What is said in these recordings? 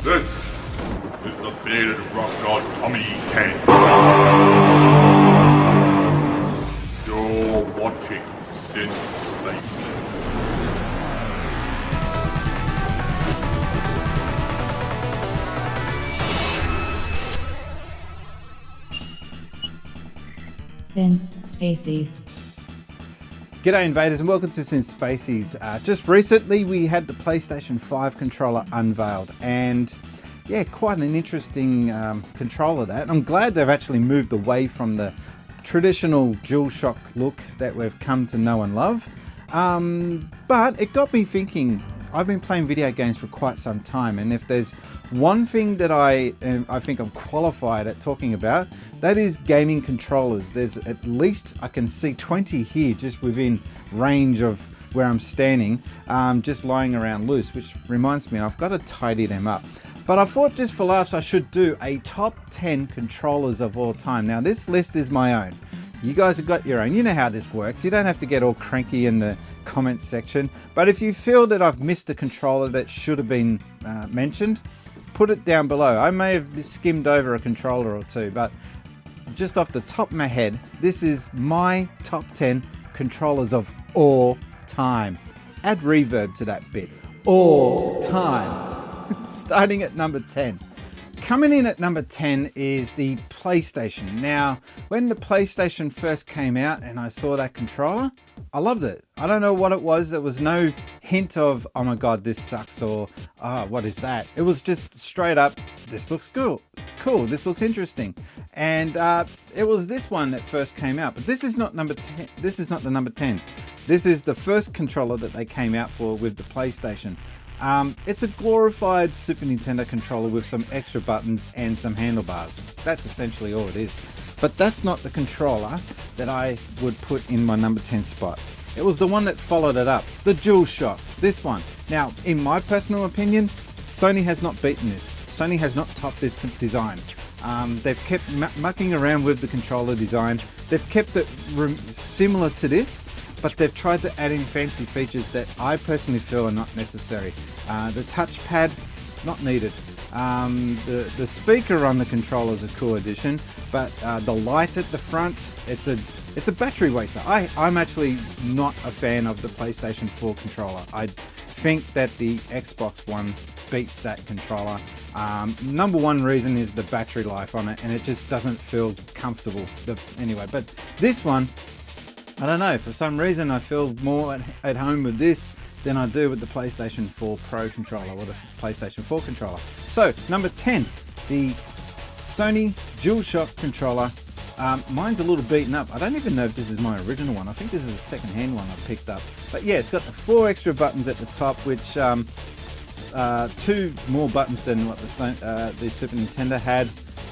This is the bearded rock god Tommy 10. You're watching Sin Spaces. Since Spacies. G'day Invaders and welcome to Since Spacies. Just recently we had the PlayStation 5 controller unveiled and yeah, quite an interesting controller that. I'm glad they've actually moved away from the traditional DualShock look that we've come to know and love. But it got me thinking. I've been playing video games for quite some time, and if there's one thing that I think I'm qualified at talking about, that is gaming controllers. There's at least, I can see 20 here just within range of where I'm standing, just lying around loose, which reminds me I've got to tidy them up. But I thought just for laughs I should do a top 10 controllers of all time. Now this list is my own. You guys have got your own. You know how this works. You don't have to get all cranky in the comments section. But if you feel that I've missed a controller that should have been mentioned, put it down below. I may have skimmed over a controller or two, but just off the top of my head, this is my top 10 controllers of all time. Add reverb to that bit. All time. Starting at number 10. Coming in at number 10 is the PlayStation. Now, when the PlayStation first came out and I saw that controller, I loved it. I don't know what it was. There was no hint of, oh my God, this sucks, or, oh, what is that? It was just straight up, this looks cool. Cool, this looks interesting. And it was this one that first came out, but this is not number 10. This is not the number 10. This is the first controller that they came out for with the PlayStation. It's a glorified Super Nintendo controller with some extra buttons and some handlebars. That's essentially all it is. But that's not the controller that I would put in my number 10 spot. It was the one that followed it up, the DualShock, this one. Now, in my personal opinion, Sony has not beaten this. Sony has not topped this design. They've kept mucking around with the controller design. They've kept it similar to this, but they've tried to add in fancy features that I personally feel are not necessary. The touchpad, not needed. The speaker on the controller is a cool addition, but the light at the front, it's a battery waster. I'm actually not a fan of the PlayStation 4 controller. I think that the Xbox One beats that controller. Number one reason is the battery life on it, and it just doesn't feel comfortable. Anyway, but this one, I don't know, for some reason I feel more at home with this than I do with the PlayStation 4 Pro controller or the PlayStation 4 controller. So, number 10, the Sony DualShock controller. Mine's a little beaten up. I don't even know if this is my original one. I think this is a second-hand one I picked up. But yeah, it's got the 4 extra buttons at the top, which 2 more buttons than what the Super Nintendo had.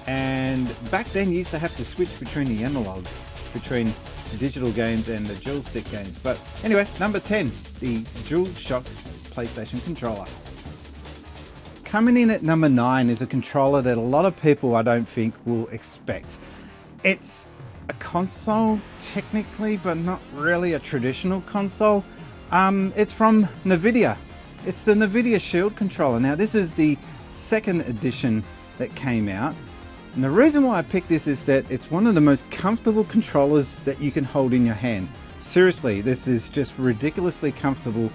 And back then you used to have to switch between the analog, between digital games and the dual stick games. But anyway, number 10, the DualShock PlayStation controller. Coming in at number 9 is a controller that a lot of people I don't think will expect. It's a console technically, but not really a traditional console. It's from Nvidia. It's the Nvidia Shield controller. Now this is the second edition that came out. And the reason why I picked this is that it's one of the most comfortable controllers that you can hold in your hand. Seriously, this is just ridiculously comfortable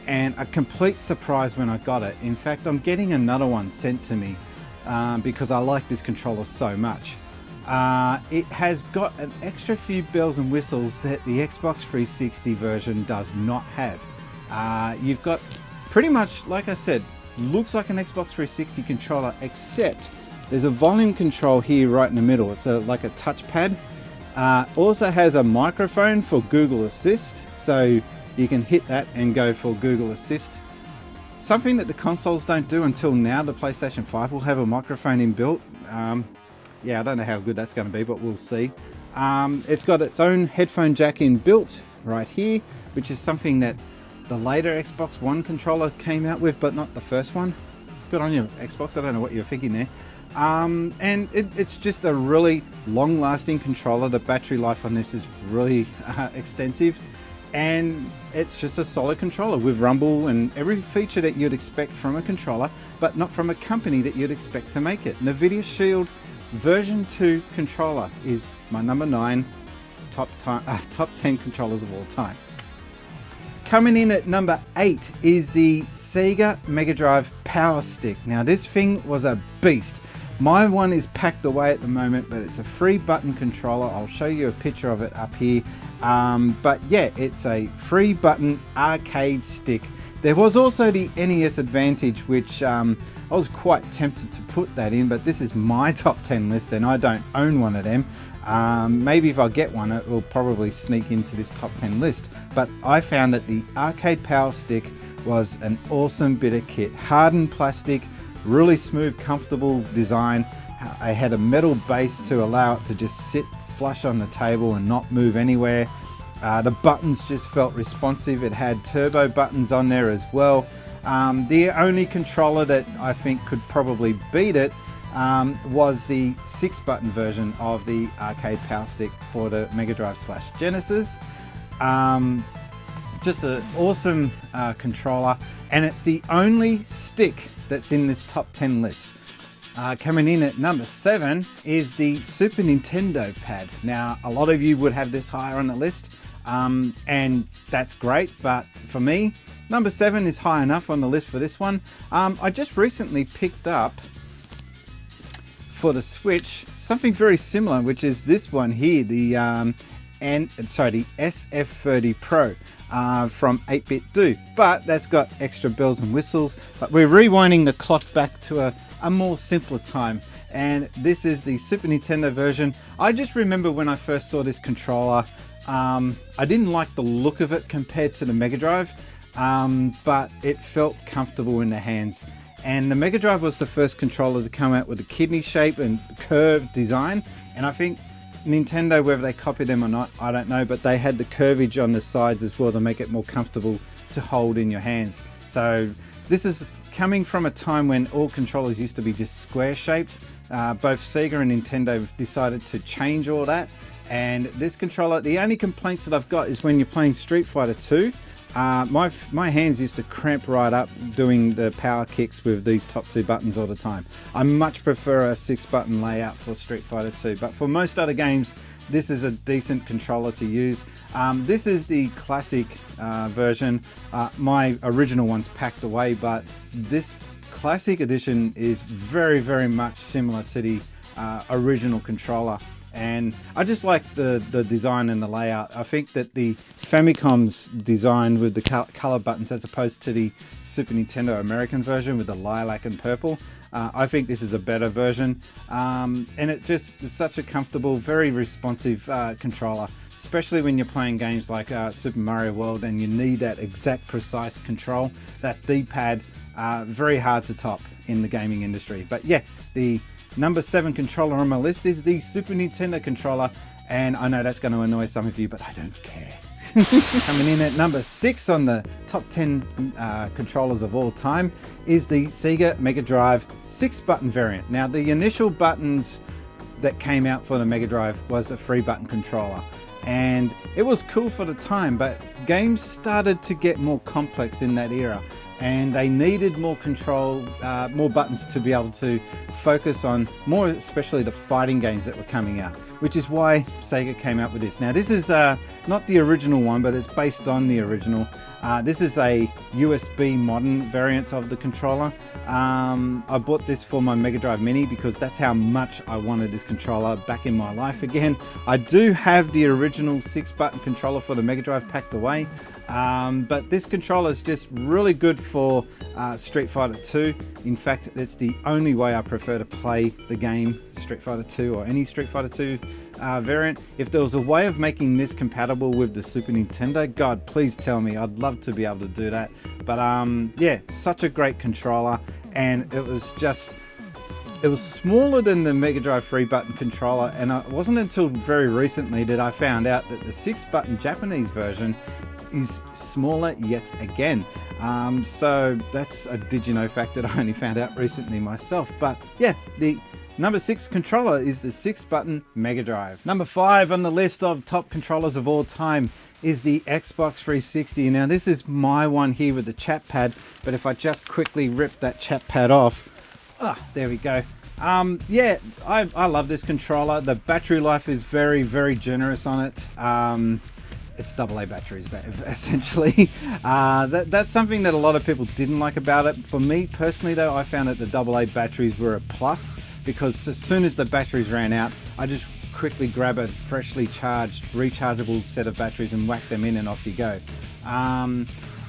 and a complete surprise when I got it. In fact, I'm getting another one sent to me because I like this controller so much. It has got an extra few bells and whistles that the Xbox 360 version does not have. You've got pretty much, like I said, looks like an Xbox 360 controller, except there's a volume control here right in the middle. It's like a touchpad. Also has a microphone for Google Assist, so you can hit that and go for Google Assist. Something that the consoles don't do until now. The PlayStation 5 will have a microphone inbuilt. Yeah, I don't know how good that's going to be, but we'll see. It's got its own headphone jack inbuilt right here, which is something that the later Xbox One controller came out with, but not the first one. Good on you, Xbox. I don't know what you're thinking there. And it's just a really long-lasting controller. The battery life on this is really extensive. and it's just a solid controller with rumble and every feature that you'd expect from a controller, but not from a company that you'd expect to make it. Nvidia Shield version 2 controller is my number 9 top 10 controllers of all time. Coming in at number 8 is the Sega Mega Drive Power Stick. Now this thing was a beast. My one is packed away at the moment, but it's a free button controller. I'll show you a picture of it up here. But yeah, it's a free button arcade stick. There was also the NES Advantage, which I was quite tempted to put that in, but this is my top 10 list and I don't own one of them. Maybe if I get one, it will probably sneak into this top 10 list. But I found that the arcade power stick was an awesome bit of kit. Hardened plastic, really smooth, comfortable design. I had a metal base to allow it to just sit flush on the table and not move anywhere. The buttons just felt responsive. It had turbo buttons on there as well. The only controller that I think could probably beat it was the 6-button version of the arcade power stick for the Mega Drive / Genesis. Just an awesome controller, and it's the only stick that's in this top 10 list. Coming in at number 7 is the Super Nintendo pad. Now, a lot of you would have this higher on the list, and that's great, but for me, number 7 is high enough on the list for this one. I just recently picked up for the Switch something very similar, which is this one here, the SF30 Pro. From 8-Bit Do, but that's got extra bells and whistles. But we're rewinding the clock back to a more simpler time, and this is the Super Nintendo version. I just remember when I first saw this controller, I didn't like the look of it compared to the Mega Drive, but it felt comfortable in the hands. And the Mega Drive was the first controller to come out with a kidney shape and curved design, and I think Nintendo, whether they copied them or not, I don't know, but they had the curvage on the sides as well to make it more comfortable to hold in your hands. So this is coming from a time when all controllers used to be just square shaped. Both Sega and Nintendo decided to change all that, and this controller, the only complaints that I've got is when you're playing Street Fighter 2. My hands used to cramp right up doing the power kicks with these top 2 buttons all the time. I much prefer a 6-button layout for Street Fighter 2, but for most other games, this is a decent controller to use. This is the classic version. My original one's packed away, but this classic edition is very, very much similar to the original controller. And I just like the design and the layout. I think that the Famicom's design with the color buttons as opposed to the Super Nintendo American version with the lilac and purple, I think this is a better version. And it just is such a comfortable, very responsive controller, especially when you're playing games like Super Mario World and you need that exact precise control. That D-pad, very hard to top in the gaming industry. But yeah, the number 7 controller on my list is the Super Nintendo controller, and I know that's going to annoy some of you, but I don't care. Coming in at number 6 on the top 10 controllers of all time is the Sega Mega Drive 6-button variant. Now, the initial buttons that came out for the Mega Drive was a 3-button controller, and it was cool for the time, but games started to get more complex in that era, and they needed more control, more buttons to be able to focus on more, especially the fighting games that were coming out, which is why Sega came out with this. Now this is not the original one, but it's based on the original. This is a USB modern variant of the controller. I bought this for my Mega Drive Mini because that's how much I wanted this controller back in my life again. I do have the original 6-button controller for the Mega Drive packed away, but this controller is just really good for Street Fighter 2. In fact, it's the only way I prefer to play the game Street Fighter 2 or any Street Fighter 2 variant. If there was a way of making this compatible with the Super Nintendo, God, please tell me. I'd love to be able to do that. But yeah, such a great controller, and it was smaller than the Mega Drive 3-button controller, and it wasn't until very recently that I found out that the 6-button Japanese version is smaller yet again. So that's a did you know fact that I only found out recently myself. But yeah, the Number 6 controller is the 6-button Mega Drive. Number 5 on the list of top controllers of all time is the Xbox 360. Now this is my one here with the chat pad, but if I just quickly rip that chat pad off, there we go. Yeah, I love this controller. The battery life is very, very generous on it. It's AA batteries, Dave, essentially. That's something that a lot of people didn't like about it. For me personally though, I found that the AA batteries were a plus, because as soon as the batteries ran out, I just quickly grab a freshly charged, rechargeable set of batteries and whack them in and off you go.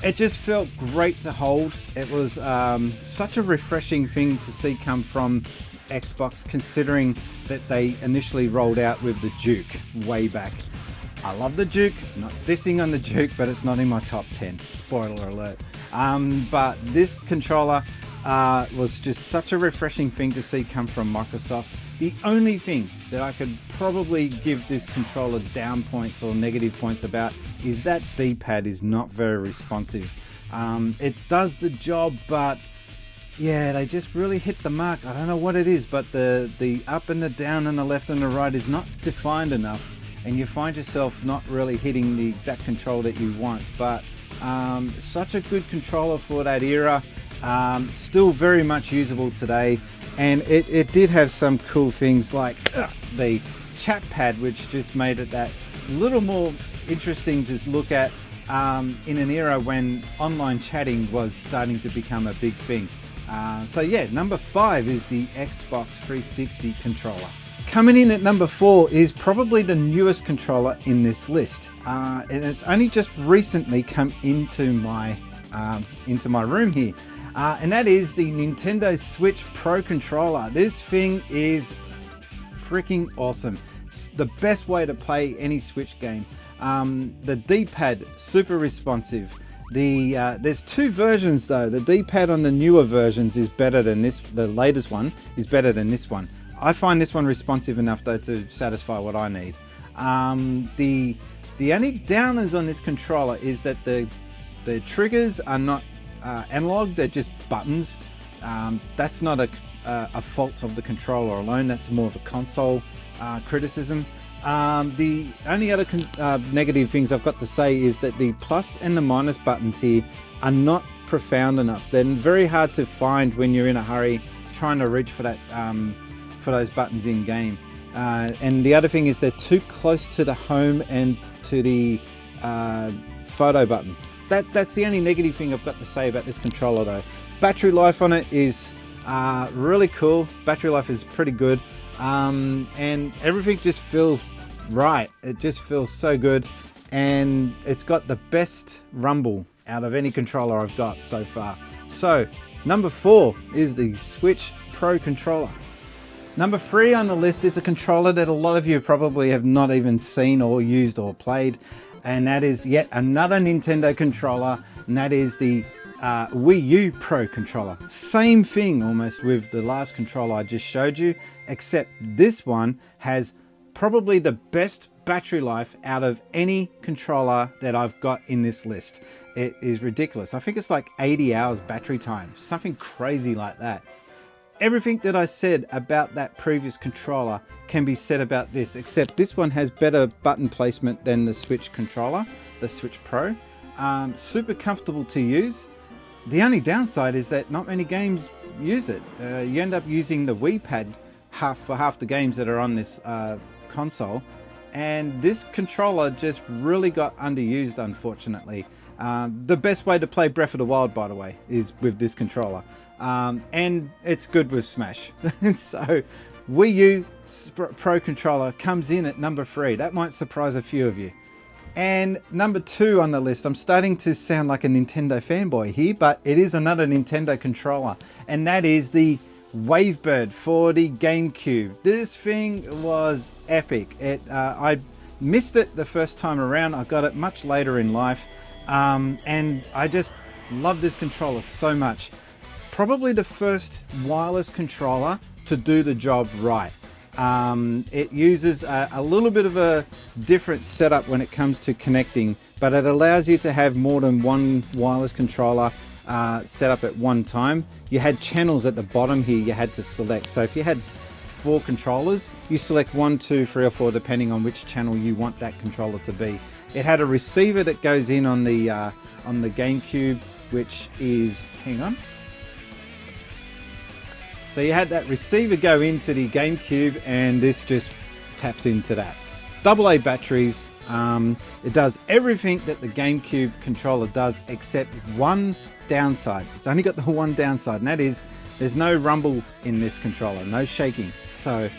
It just felt great to hold. It was such a refreshing thing to see come from Xbox, considering that they initially rolled out with the Duke way back. I love the Duke, not dissing on the Duke, but it's not in my top 10, spoiler alert. But this controller was just such a refreshing thing to see come from Microsoft. The only thing that I could probably give this controller down points or negative points about is that D-pad is not very responsive. It does the job, but yeah, they just really hit the mark. I don't know what it is, but the up and the down and the left and the right is not defined enough, and you find yourself not really hitting the exact control that you want. But such a good controller for that era. Still very much usable today, and it did have some cool things like the chat pad, which just made it that little more interesting to look at in an era when online chatting was starting to become a big thing. So yeah, number 5 is the Xbox 360 controller. Coming in at number 4 is probably the newest controller in this list, and it's only just recently come into my room here. And that is the Nintendo Switch Pro controller. This thing is freaking awesome. It's the best way to play any Switch game. The D-pad, super responsive. There's 2 versions though. The D-pad on the newer versions is better than this. The latest one is better than this one. I find this one responsive enough though to satisfy what I need. The only downers on this controller is that the triggers are not analog, they're just buttons. That's not a fault of the controller alone, that's more of a console criticism. The only other negative things I've got to say is that the plus and the minus buttons here are not profound enough. They're very hard to find when you're in a hurry trying to reach for that for those buttons in game. And the other thing is they're too close to the home and to the photo button. That's the only negative thing I've got to say about this controller though. Battery life on it is really cool. Battery life is pretty good, and everything just feels right. It just feels so good, and it's got the best rumble out of any controller I've got so far. So number 4 is the Switch Pro controller. Number 3 on the list is a controller that a lot of you probably have not even seen or used or played, and that is yet another Nintendo controller, and that is the Wii U Pro controller. Same thing almost with the last controller I just showed you, except this one has probably the best battery life out of any controller that I've got in this list. It is ridiculous. I think it's like 80 hours battery time, something crazy like that. Everything that I said about that previous controller can be said about this, except this one has better button placement than the Switch controller, the Switch Pro. Super comfortable to use. The only downside is that not many games use it. You end up using the Wii pad for half the games that are on this console, and this controller just really got underused, unfortunately. The best way to play Breath of the Wild, by the way, is with this controller. And it's good with Smash. So Wii U Pro controller comes in at number 3. That might surprise a few of you. And number 2 on the list, I'm starting to sound like a Nintendo fanboy here, but it is another Nintendo controller, and that is the Wavebird for the GameCube. This thing was epic. I missed it the first time around. I got it much later in life, and I just love this controller so much. Probably the first wireless controller to do the job right. It uses a little bit of a different setup when it comes to connecting, but it allows you to have more than one wireless controller set up at one time. You had channels at the bottom here you had to select. So if you had 4 controllers. You select 1, 2, 3 or 4 depending on which channel you want that controller to be. It had a receiver that goes in on the GameCube, which is, hang on. So you had that receiver go into the GameCube, and this just taps into that. AA batteries. It does everything that the GameCube controller does except one downside. It's only got the one downside, and that is there's no rumble in this controller, no shaking. So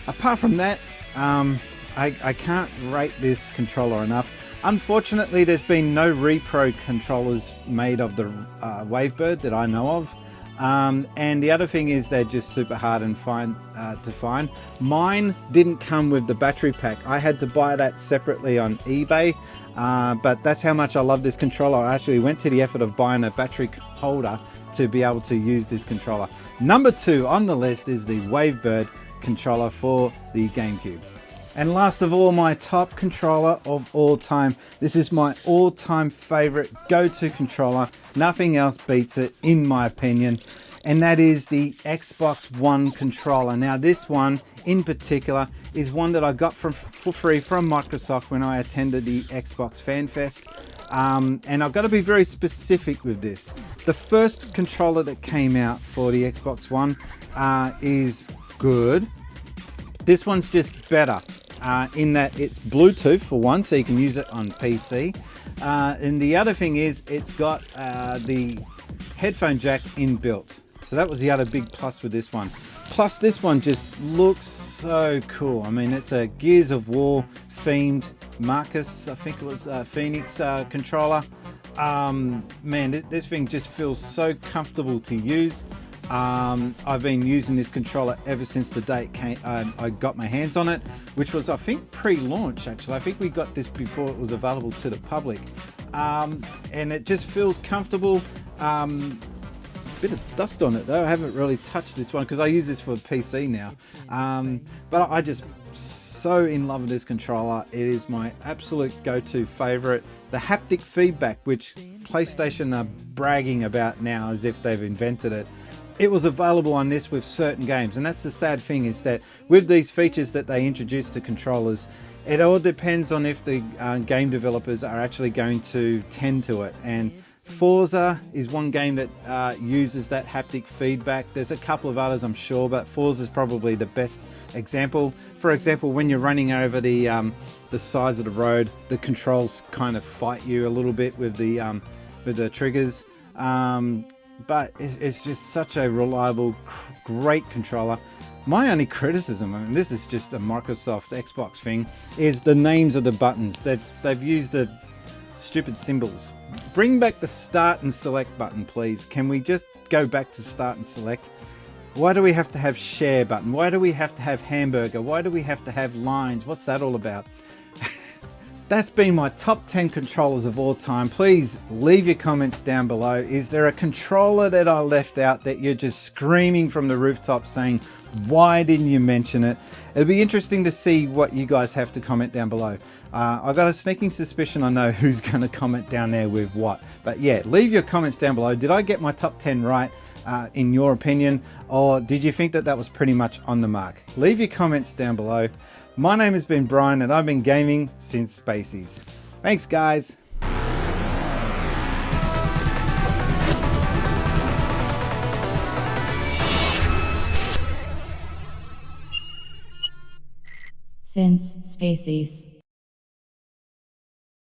apart from that, I can't rate this controller enough. Unfortunately, there's been no repro controllers made of the Wavebird that I know of. And the other thing is they're just super hard and to find. Mine didn't come with the battery pack. I had to buy that separately on eBay, but that's how much I love this controller. I actually went to the effort of buying a battery holder to be able to use this controller. Number 2 on the list is the Wavebird controller for the GameCube. And last of all, my top controller of all time. This is my all-time favorite go-to controller. Nothing else beats it, in my opinion. And that is the Xbox One controller. Now, this one in particular is one that I got for free from Microsoft when I attended the Xbox Fan Fest. And I've got to be very specific with this. The first controller that came out for the Xbox One is good. This one's just better. In that it's Bluetooth for one, so you can use it on PC. And the other thing is it's got the headphone jack inbuilt. So that was the other big plus with this one. Plus this one just looks so cool. I mean, it's a Gears of War themed Marcus, I think it was Phoenix controller. Man, this thing just feels so comfortable to use. I've been using this controller ever since the day I got my hands on it, which was, I think, pre-launch actually. I think we got this before it was available to the public. And it just feels comfortable. Bit of dust on it though. I haven't really touched this one because I use this for PC now. But I just so in love with this controller. It is my absolute go-to favorite. The haptic feedback, which PlayStation are bragging about now as if they've invented it. It was available on this with certain games, and that's the sad thing, is that with these features that they introduce to controllers, it all depends on if the game developers are actually going to tend to it. And Forza is one game that uses that haptic feedback. There's a couple of others, I'm sure, but Forza is probably the best example. For example, when you're running over the sides of the road, the controls kind of fight you a little bit with the triggers. But it's just such a reliable, great controller. My only criticism, I mean, this is just a Microsoft Xbox thing, is the names of the buttons. They've used the stupid symbols. Bring back the start and select button, please. Can we just go back to start and select? Why do we have to have share button? Why do we have to have hamburger? Why do we have to have lines? What's that all about? That's been my top 10 controllers of all time. Please leave your comments down below. Is there a controller that I left out that you're just screaming from the rooftop saying, why didn't you mention it? It'll be interesting to see what you guys have to comment down below. I've got a sneaking suspicion I know who's going to comment down there with what. But yeah, leave your comments down below. Did I get my top 10 right in your opinion? Or did you think that that was pretty much on the mark? Leave your comments down below. My name has been Brian, and I've been gaming since Spacies. Thanks, guys. Since Spacies.